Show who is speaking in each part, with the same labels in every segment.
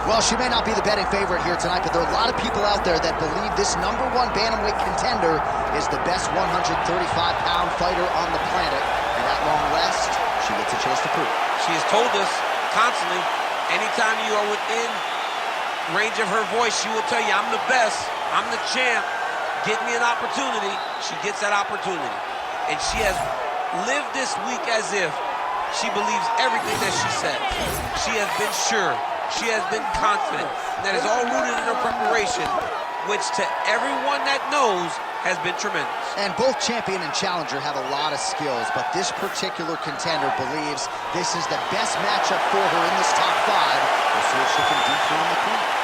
Speaker 1: Well, she may not be the betting favorite here tonight, but there are a lot of people out there that believe this #1 bantamweight contender is the best 135-pound fighter on the planet. And at long last, she gets a chance to prove it.
Speaker 2: She has told us constantly, anytime you are within range of her voice, she will tell you, I'm the best, I'm the champ, get me an opportunity. She gets that opportunity. And she has lived this week as if she believes everything that she says. She has been sure. She has been confident. That is all rooted in her preparation, which to everyone that knows has been tremendous.
Speaker 1: And both champion and challenger have a lot of skills, but this particular contender believes this is the best matchup for her in this top 5. We'll see if she can dethrone the queen.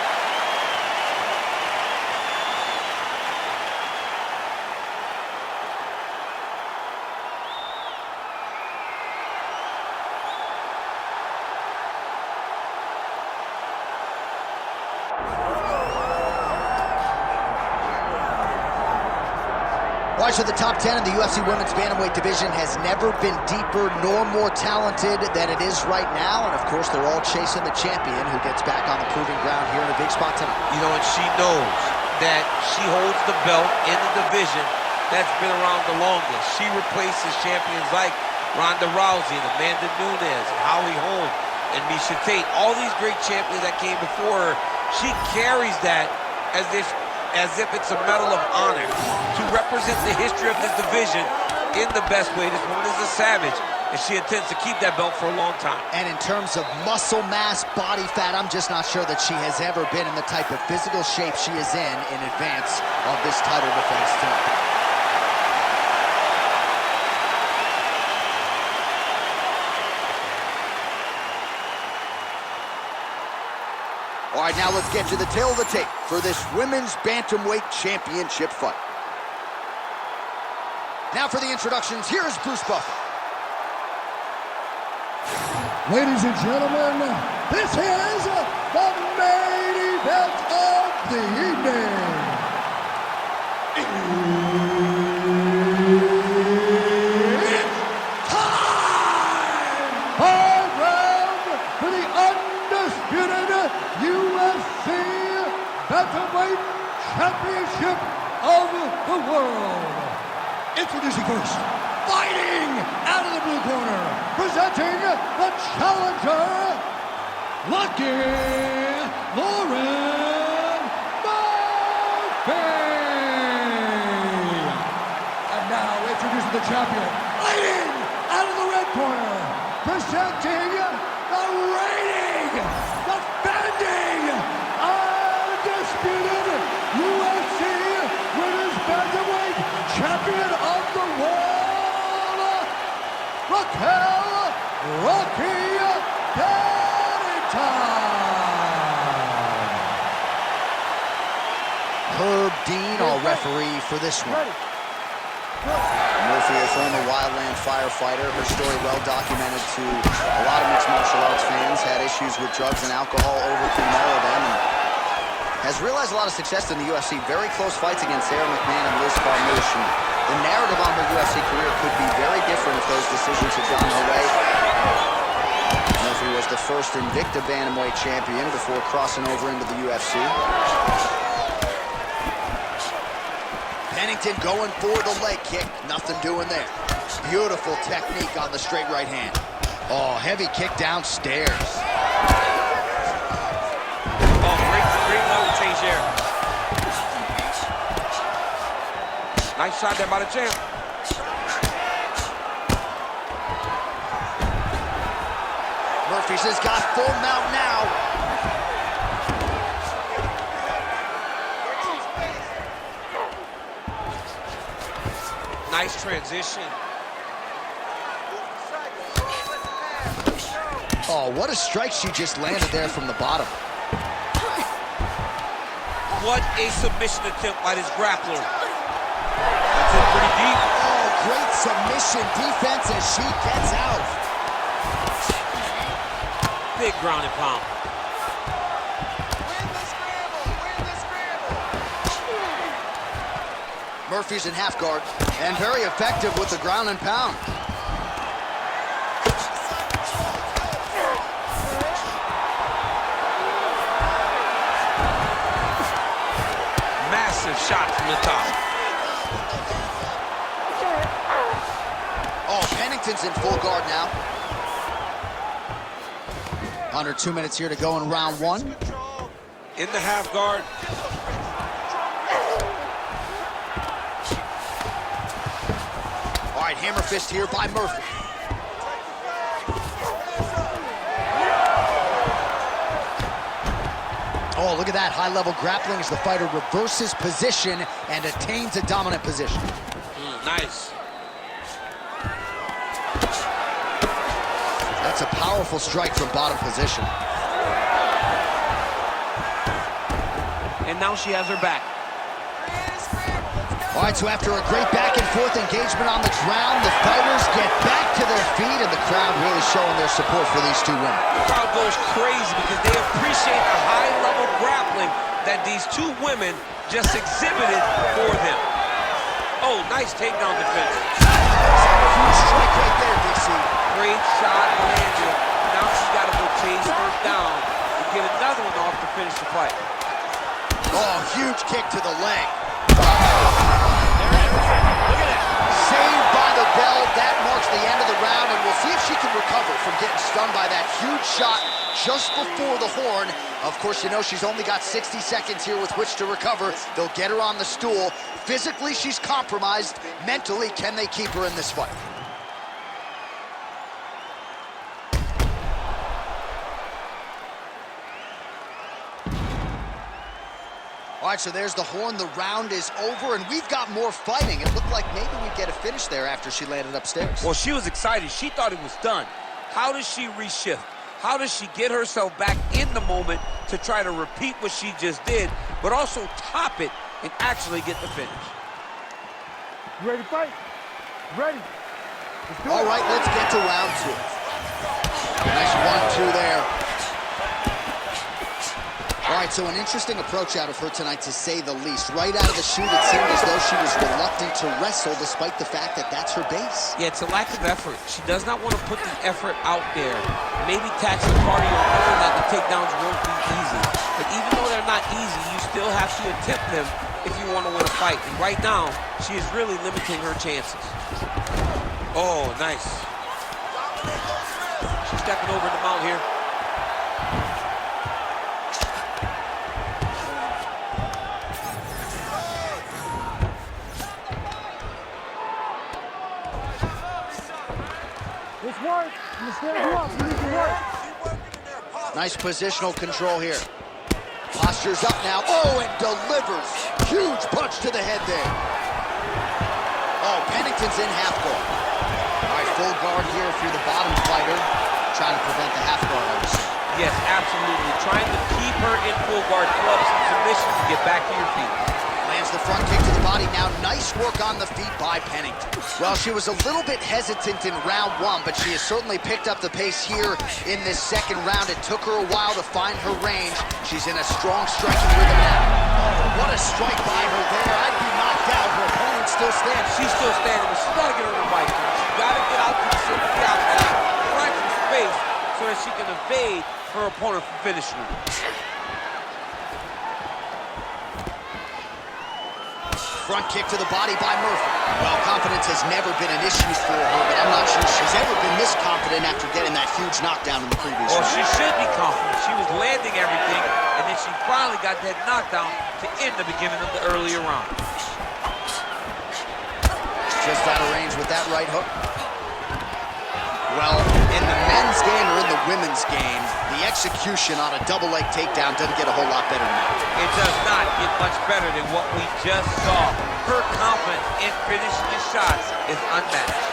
Speaker 1: So the top 10 in the UFC Women's Bantamweight division has never been deeper nor more talented than it is right now. And of course, they're all chasing the champion who gets back on the proving ground here in a big spot tonight.
Speaker 2: You know, and she knows that she holds the belt in the division that's been around the longest. She replaces champions like Ronda Rousey and Amanda Nunes and Holly Holm and Miesha Tate. All these great champions that came before her, she carries that as if it's a medal of honor to represent the history of this division in the best way. This woman is a savage, and she intends to keep that belt for a long time.
Speaker 1: And in terms of muscle mass, body fat, I'm just not sure that she has ever been in the type of physical shape she is in advance of this title defense tonight. All right, now let's get to the tail of the tape for this Women's Bantamweight Championship fight. Now for the introductions, here's Bruce Buffer.
Speaker 3: Ladies and gentlemen, this is the main event of the evening. It's time! High round for the undisputed UFC Bantamweight Championship of the world. Introducing first, fighting out of the blue corner, presenting the challenger, Lucky Lauren Murphy. And now introducing the champion, fighting out of the red corner, presenting the reigning, defending, undisputed UFC Women's Bantamweight Champion of the world, Raquel Pennington.
Speaker 1: Herb Dean, our referee for this one. Murphy, a former wildland firefighter, her story well documented to a lot of mixed martial arts fans, had issues with drugs and alcohol, overcame all of them, and has realized a lot of success in the UFC. Very close fights against Sarah McMahon and Liz Carmouche. And the narrative on her UFC career could be very different if those decisions had gone her way. Murphy was the first Invicta Bantamweight champion before crossing over into the UFC. Pennington going for the leg kick. Nothing doing there. Beautiful technique on the straight right hand. Oh, heavy kick downstairs.
Speaker 2: Nice shot there by the champ.
Speaker 1: Murphy's has got full mount now.
Speaker 2: Nice transition.
Speaker 1: Oh, what a strike she just landed there from the bottom.
Speaker 2: What a submission attempt by this grappler. That's it, pretty deep.
Speaker 1: Oh, great submission defense as she gets out.
Speaker 2: Big ground and pound.
Speaker 1: Murphy's in half guard and very effective with the ground and pound.
Speaker 2: from the top.
Speaker 1: Oh, Pennington's in full guard now. Under 2 minutes here to go in round one.
Speaker 2: In the half guard.
Speaker 1: All right, hammer fist here by Murphy. Oh, look at that high-level grappling as the fighter reverses position and attains a dominant position.
Speaker 2: Nice.
Speaker 1: That's a powerful strike from bottom position.
Speaker 2: And now she has her back.
Speaker 1: All right, so after a great back-and-forth engagement on the ground, the fighters get back to their feet, and the crowd really showing their support for these two women.
Speaker 2: The crowd goes crazy because they appreciate the high-level grappling that these two women just exhibited for them. Oh, nice takedown defense.
Speaker 1: Huge strike right there, DC.
Speaker 2: Great shot landed. Now she's got to go chase her down and get another one off to finish the fight.
Speaker 1: Oh, huge kick to the leg.
Speaker 2: Look at that.
Speaker 1: Saved by the bell. That marks the end of the round, and we'll see if she can recover from getting stunned by that huge shot just before the horn. Of course, you know she's only got 60 seconds here with which to recover. They'll get her on the stool. Physically, she's compromised. Mentally, can they keep her in this fight? All right, so there's the horn. The round is over, and we've got more fighting. It looked like maybe we'd get a finish there after she landed upstairs.
Speaker 2: Well, she was excited. She thought it was done. How does she reshift? How does she get herself back in the moment to try to repeat what she just did, but also top it and actually get the finish?
Speaker 3: You ready to fight? Ready.
Speaker 1: All right, let's get to round two. Nice 1-2 there. All right, so an interesting approach out of her tonight, to say the least. Right out of the chute, it seemed as though she was reluctant to wrestle, despite the fact that that's her base.
Speaker 2: Yeah, it's a lack of effort. She does not want to put the effort out there. Maybe tax the cardio knowing that the takedowns won't be easy. But even though they're not easy, you still have to attempt them if you want to win a fight. And right now, she is really limiting her chances. Oh, nice. She's stepping over the mount here.
Speaker 3: It's work. I'm gonna stand you up. You need to work.
Speaker 1: Nice positional control here. Posture's up now. Oh, and delivers. Huge punch to the head there. Oh, Pennington's in half guard. All right, full guard here if you're the bottom fighter. Trying to prevent the half guard, obviously.
Speaker 2: Yes, absolutely. Trying to keep her in full guard, clubs and submission to get back to your feet.
Speaker 1: Lands the front kick to the body now. Nice work on the feet by Pennington. Well, she was a little bit hesitant in round one, but she has certainly picked up the pace here in this second round. It took her a while to find her range. She's in a strong striking rhythm now. Oh, what a strike by her there. I'd be knocked out. Her opponent still standing.
Speaker 2: She's still standing, but she's got to get her to right. She's got to get out to the outside, find some space so that she can evade her opponent from finishing her.
Speaker 1: Front kick to the body by Murphy. Well, confidence has never been an issue for her, but I'm not sure she's ever been this confident after getting that huge knockdown in the previous round.
Speaker 2: She should be confident. She was landing everything, and then she finally got that knockdown to end the beginning of the earlier round.
Speaker 1: Just out of range with that right hook. Well, in the men's game or in the women's game, the execution on a double leg takedown doesn't get a whole lot better than that.
Speaker 2: It does not get much better than what we just saw. Her confidence in finishing the shots is unmatched.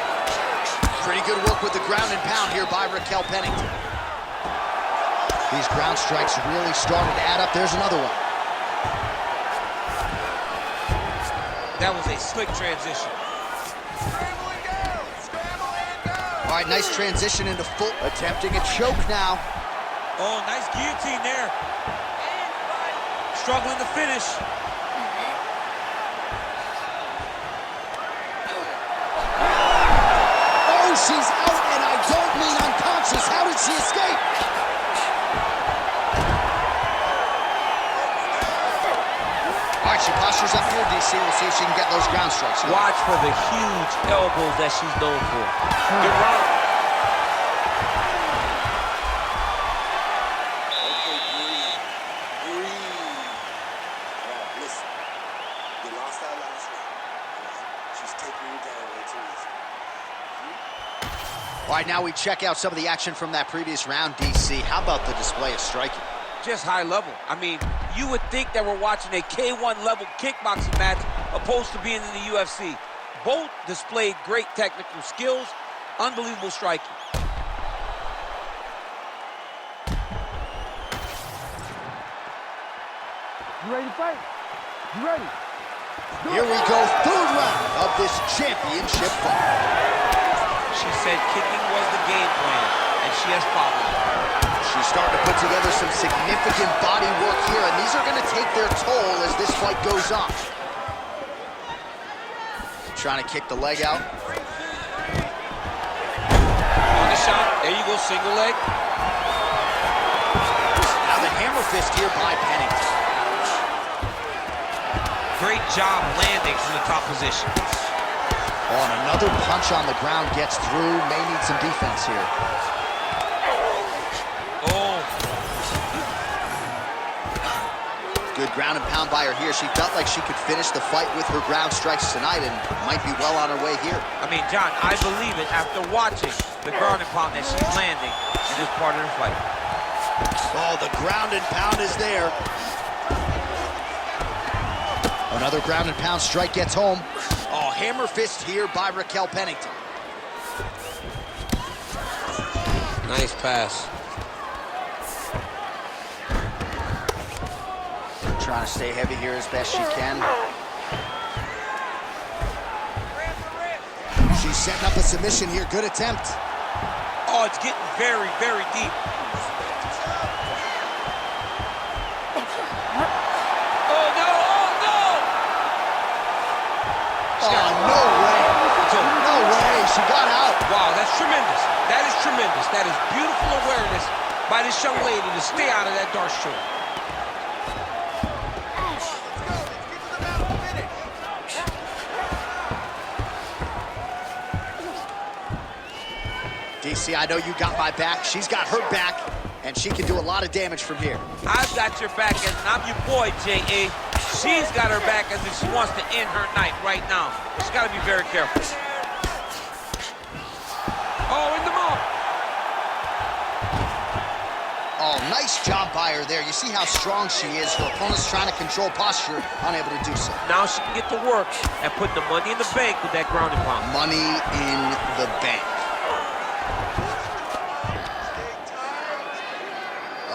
Speaker 1: Pretty good work with the ground and pound here by Raquel Pennington. These ground strikes really started to add up. There's another one.
Speaker 2: That was a slick transition.
Speaker 1: All right, nice transition into full. Attempting a choke now.
Speaker 2: Oh, nice guillotine there. Struggling to finish.
Speaker 1: Oh, she's out, and I don't mean unconscious. How did she escape? All right, she She postures up here, DC. We'll see if she can get those ground strikes.
Speaker 2: Watch for the huge elbows that she's known for. Good round.
Speaker 4: Okay, breathe. Now, listen. You lost that last round. She's taking you down way too easy.
Speaker 1: All right, now we check out some of the action from that previous round, DC. How about the display of striking?
Speaker 2: Just high level. I mean, you would think that we're watching a K1 level kickboxing match opposed to being in the UFC. Both displayed great technical skills, unbelievable striking.
Speaker 3: You ready to fight? You ready?
Speaker 1: Here we go, third round of this championship fight.
Speaker 2: She said kicking was the game plan, and she has followed it.
Speaker 1: She's starting to put together some significant body work here, and these are going to take their toll as this fight goes on. Trying to kick the leg out.
Speaker 2: On the shot, there you go, single leg.
Speaker 1: Now the hammer fist here by Pennington.
Speaker 2: Great job landing from the top position.
Speaker 1: Oh, and another punch on the ground gets through. May need some defense here.
Speaker 2: Oh.
Speaker 1: Good ground and pound by her here. She felt like she could finish the fight with her ground strikes tonight and might be well on her way here.
Speaker 2: I mean, John, I believe it after watching the ground and pound that she's landing in this part of the fight.
Speaker 1: Oh, the ground and pound is there. Another ground and pound strike gets home. Oh, hammer fist here by Raquel Pennington.
Speaker 2: Nice pass.
Speaker 1: Trying to stay heavy here as best she can. She's setting up a submission here. Good attempt.
Speaker 2: Oh, it's getting very, very deep. Oh, no! Oh, no!
Speaker 1: Oh, no way. No way. She got out.
Speaker 2: Wow, that's tremendous. That is tremendous. That is beautiful awareness by this young lady to stay out of that dark short.
Speaker 1: DC, I know you got my back. She's got her back, and she can do a lot of damage from here.
Speaker 2: I've got your back, and I'm your boy, J.A. She's got her back as if she wants to end her night right now. She's got to be very careful. Oh, in the mouth.
Speaker 1: Oh, nice job by her there. You see how strong she is. Her opponent's trying to control posture, unable to do so.
Speaker 2: Now she can get to work and put the money in the bank with that ground and pound.
Speaker 1: Money in the bank.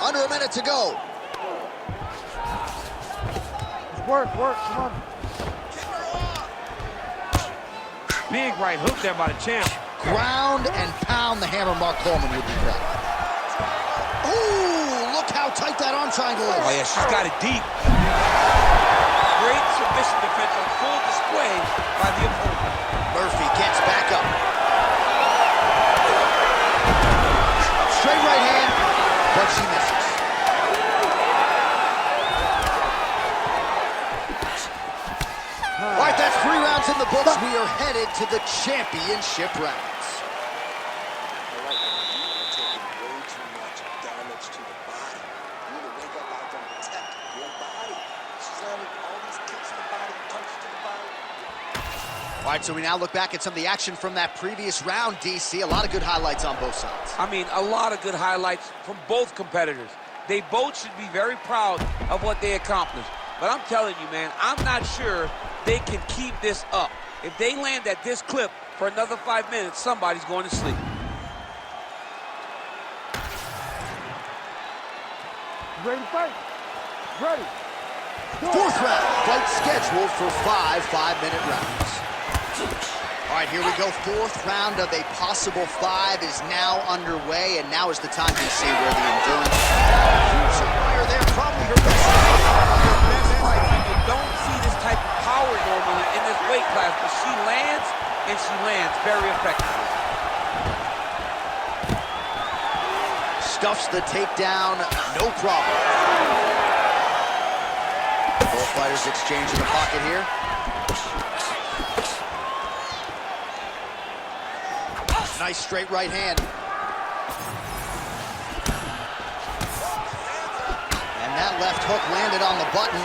Speaker 1: Under a minute to go.
Speaker 3: Work, come on.
Speaker 2: Big right hook there by the champ.
Speaker 1: Ground and pound the hammer. Mark Coleman would be proud. Ooh, look how tight that arm triangle is.
Speaker 2: Oh, yeah, she's got it deep. Great submission defense on full display by the opponent.
Speaker 1: Murphy gets back up. Straight right hand, but she misses. All right, that's 3 rounds in the books. We are headed to the championship rounds.
Speaker 4: All right, you're taking way too much damage to the body. You need to wake up out there and protect your body. She's landing all these kicks to the body, punches to the body.
Speaker 1: All right, so we now look back at some of the action from that previous round, DC. A lot of good highlights on both sides.
Speaker 2: I mean, a lot of good highlights from both competitors. They both should be very proud of what they accomplished. But I'm telling you, man, I'm not sure they can keep this up. If they land at this clip for another 5 minutes, somebody's going to sleep.
Speaker 3: Ready to fight? Ready.
Speaker 1: Fourth round, fight scheduled for 5 5-minute rounds. All right, here we go. Fourth round of a possible 5 is now underway, and now is the time to see where the endurance. Huge fire there, probably her best.
Speaker 2: You don't see this type of power normally in this weight class, but she lands, and she lands very effectively.
Speaker 1: Stuffs the takedown, no problem. Oh, Both fighters exchange in the pocket here. Nice straight right hand. And that left hook landed on the button.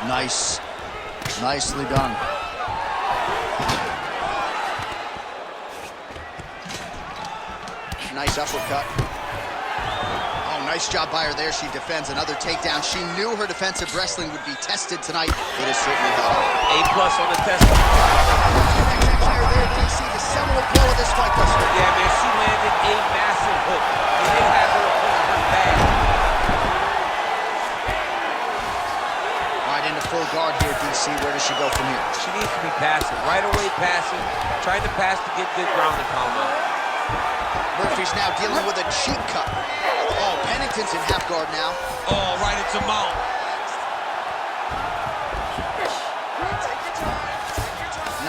Speaker 1: Nice. Nicely done. Nice uppercut. Oh, nice job by her there. She defends another takedown. She knew her defensive wrestling would be tested tonight. It is certainly held.
Speaker 2: A+ on the test.
Speaker 1: Here there, DC, the seminal blow of this fight thus far.
Speaker 2: Yeah, man, she landed a massive hook. And it had her opponent hurt bad.
Speaker 1: Right into full guard here, DC. Where does she go from here?
Speaker 2: She needs to be passing. Right away passing. Trying to pass to get good ground and pound out.
Speaker 1: Murphy's now dealing with a cheek cut. Oh, Pennington's in half guard now.
Speaker 2: Oh, right into mount.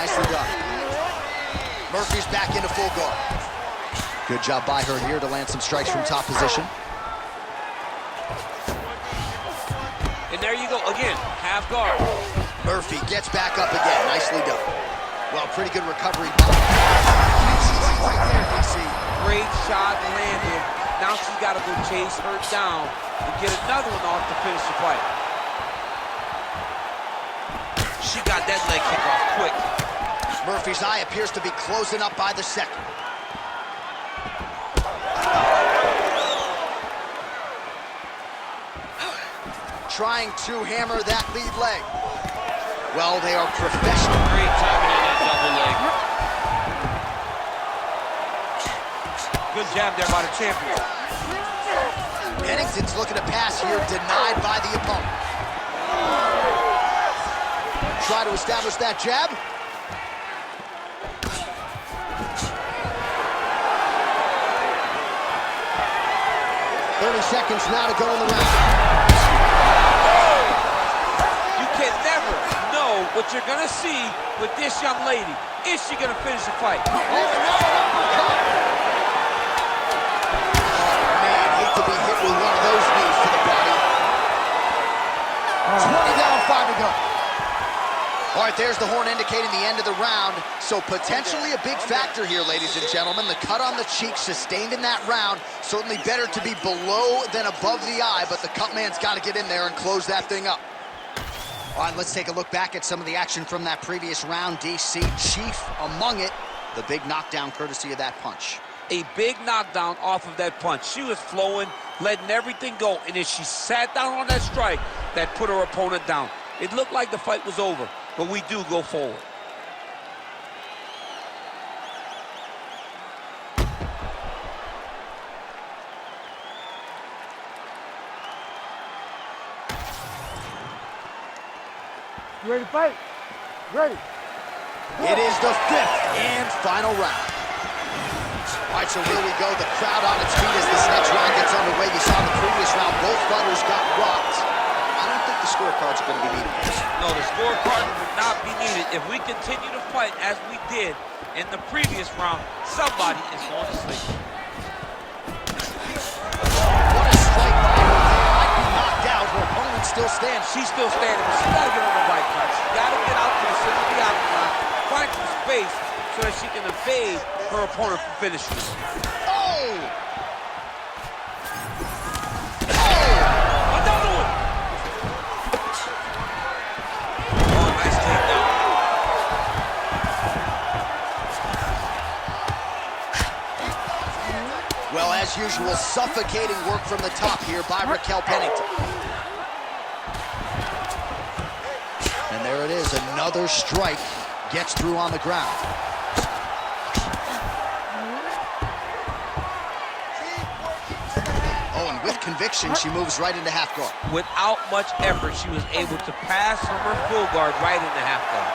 Speaker 1: Nicely done. Murphy's back into full guard. Good job by her here to land some strikes from top position.
Speaker 2: And there you go, again, half guard.
Speaker 1: Murphy gets back up again. Nicely done. Well, pretty good recovery. Right there, DC.
Speaker 2: Great shot landed. Now she's got to go chase her down and get another one off to finish the fight. She got that leg kick off quick.
Speaker 1: Murphy's eye appears to be closing up by the second. Trying to hammer that lead leg. Well, they are professional.
Speaker 2: Great timing on that double leg. Good jab there by the champion.
Speaker 1: Pennington's looking to pass here, denied by the opponent. Try to establish that jab. Seconds now to go in the round.
Speaker 2: You can never know what you're going to see with this young lady. Is she going to finish the fight?
Speaker 1: Oh, man, hate to be hit with one of those knees to the body. 20 down, 5 to go. All right, there's the horn indicating the end of the round. So potentially a big factor here, ladies and gentlemen. The cut on the cheek sustained in that round. Certainly better to be below than above the eye, but the cut man's got to get in there and close that thing up. All right, let's take a look back at some of the action from that previous round, DC. Chief among it, the big knockdown courtesy of that punch.
Speaker 2: A big knockdown off of that punch. She was flowing, letting everything go, and as she sat down on that strike, that put her opponent down. It looked like the fight was over, but we do go forward.
Speaker 3: You ready to fight? Ready.
Speaker 1: It is the 5th and final round. All right, so here we go. The crowd on its feet as this next round gets underway. You saw in the previous round, both fighters got rocked. I don't think the scorecards are going to be needed.
Speaker 2: No, the scorecard would not be needed. If we continue to fight as we did in the previous round, somebody is going to sleep.
Speaker 1: What a strike by her there. Might be knocked out. Her opponent still stands.
Speaker 2: She's still standing, but she's got to get on the right track. She's got to get out to the center of the octagon, find some space so that she can evade her opponent from finishing.
Speaker 1: Oh!
Speaker 2: Another one! Oh, nice takedown.
Speaker 1: Well, as usual, suffocating work from the top here by Raquel Pennington. And there it is, another strike gets through on the ground. Oh, and with conviction, she moves right into half guard.
Speaker 2: Without much effort, she was able to pass from her full guard right into half guard.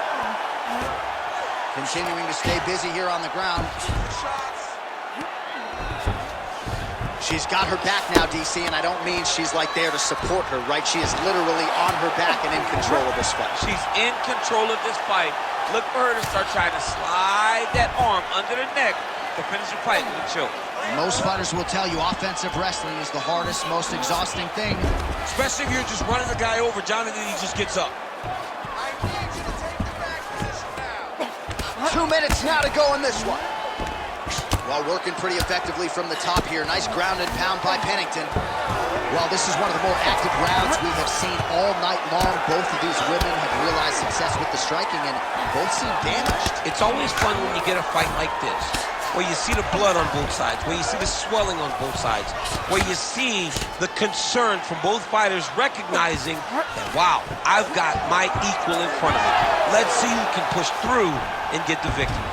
Speaker 1: Continuing to stay busy here on the ground. She's got her back now, DC, and I don't mean she's like there to support her, right? She is literally on her back and in control of this fight.
Speaker 2: She's in control of this fight. Look for her to start trying to slide that arm under the neck to finish the fight with a choke.
Speaker 1: Most fighters will tell you offensive wrestling is the hardest, most exhausting thing.
Speaker 2: Especially if you're just running the guy over, Jonathan, he just gets up.
Speaker 4: I need you to take the back position now.
Speaker 1: 2 minutes now to go in this one. While working pretty effectively from the top here. Nice ground and pound by Pennington. Well, this is one of the more active rounds we have seen all night long. Both of these women have realized success with the striking, and both seem damaged.
Speaker 2: It's always fun when you get a fight like this, where you see the blood on both sides, where you see the swelling on both sides, where you see the concern from both fighters recognizing that, wow, I've got my equal in front of me. Let's see who can push through and get the victory.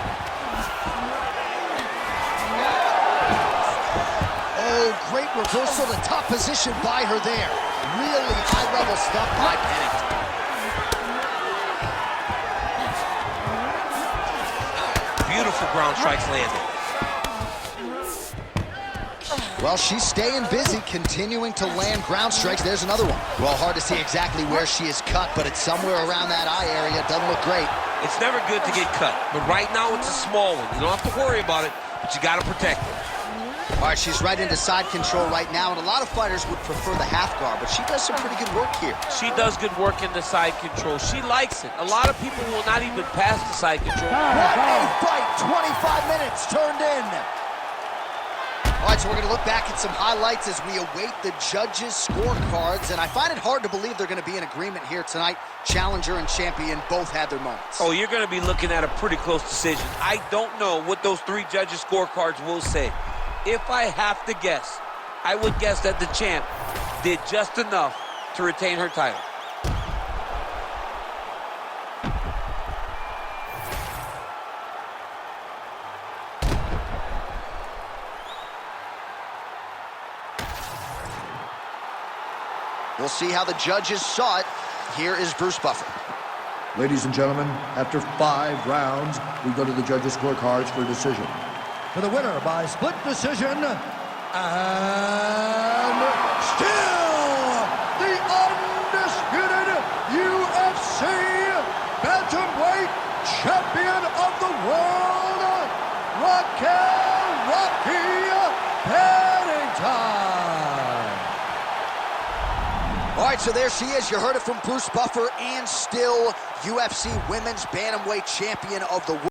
Speaker 1: Oh, great reversal to top position by her there. Really high-level stuff by Pennington.
Speaker 2: Beautiful ground strikes landed.
Speaker 1: Well, she's staying busy, continuing to land ground strikes. There's another one. Well, hard to see exactly where she is cut, but it's somewhere around that eye area. Doesn't look great.
Speaker 2: It's never good to get cut, but right now it's a small one. You don't have to worry about it, but you got to protect it.
Speaker 1: All right, she's right into side control right now, and a lot of fighters would prefer the half guard, but she does some pretty good work here.
Speaker 2: She does good work in the side control. She likes it. A lot of people will not even pass the side control.
Speaker 1: What a fight! 25 minutes turned in. All right, so we're going to look back at some highlights as we await the judges' scorecards, and I find it hard to believe they're going to be in agreement here tonight. Challenger and champion both had their moments.
Speaker 2: Oh, you're going to be looking at a pretty close decision. I don't know what those three judges' scorecards will say. If I have to guess, I would guess that the champ did just enough to retain her title.
Speaker 1: We'll see how the judges saw it. Here is Bruce Buffer.
Speaker 3: Ladies and gentlemen, after 5 rounds, we go to the judges' scorecards for a decision. For the winner by split decision, and still the undisputed UFC bantamweight champion of the world, Raquel Pennington.
Speaker 1: All right, so there she is. You heard it from Bruce Buffer, and still UFC Women's Bantamweight Champion of the World.